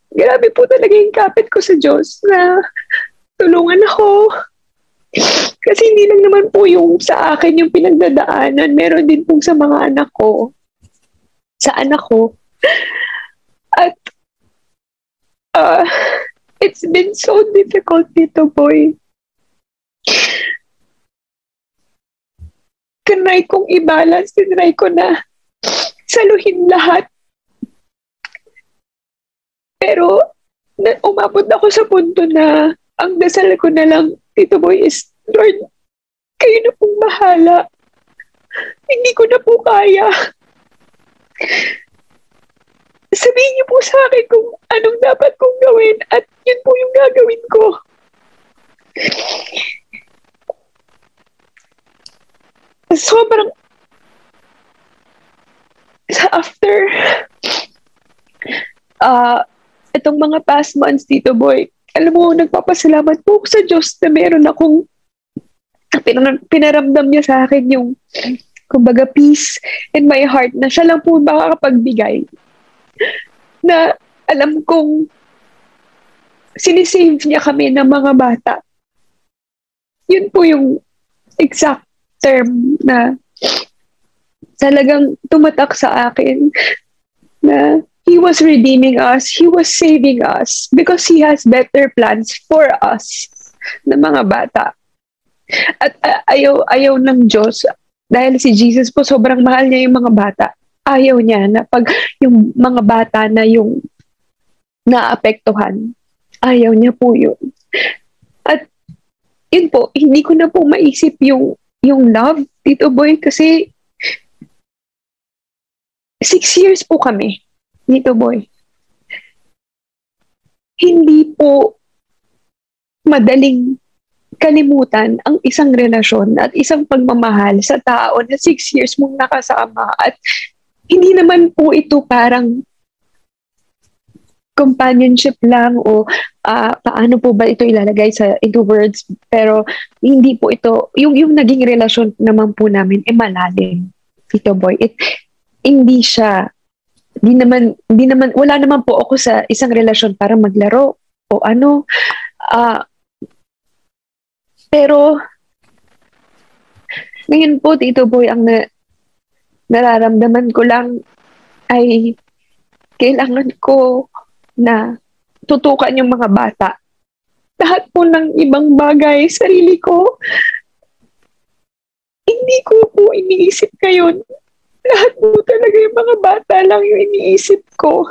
grabe po talaga yung kapit ko sa Diyos na tulungan ako. Kasi hindi lang naman po yung sa akin yung pinagdadaanan, meron din po sa mga anak ko, sa anak ko. At uh, it's been so difficult dito, boy. Tinry kong i-balance, tinry ko na saluhin lahat. Pero umabot ako sa punto na ang dasal ko na lang, Tito Boy, is, Lord, kayo na pong bahala. Hindi ko na po kaya. Sabihin niyo po sa akin kung anong dapat kong gawin at yun po yung gagawin ko. Sobrang after itong mga past months, Tito Boy, alam mo, nagpapasalamat po ako sa Diyos na meron akong pinaramdam niya sa akin yung kumbaga peace in my heart na siya lang po makakapagbigay. Na alam kong sinisave niya kami ng mga bata. Yun po yung exact term na talagang tumatak sa akin na He was redeeming us, He was saving us because He has better plans for us na mga bata. At ayaw ng Diyos, dahil si Jesus po sobrang mahal niya yung mga bata. Ayaw niya na pag yung mga bata na yung naapektuhan, ayaw niya po yun. At yun po, hindi ko na po maisip yung love, Tito Boy, kasi 6 years po kami, Tito Boy. Hindi po madaling kalimutan ang isang relasyon at isang pagmamahal sa tao na 6 years mong nakasama. At hindi naman po ito parang companionship lang o paano po ba ito ilalagay into words, pero hindi po ito, yung naging relasyon naman po namin malalim, Tito Boy. Hindi naman, wala naman po ako sa isang relasyon para maglaro o ano. Pero ngayon po, Tito Boy, ang nararamdaman ko lang ay kailangan ko na tutukan yung mga bata. Lahat po ng ibang bagay, sarili ko, hindi ko po iniisip ngayon. Lahat po talaga yung mga bata lang yung iniisip ko.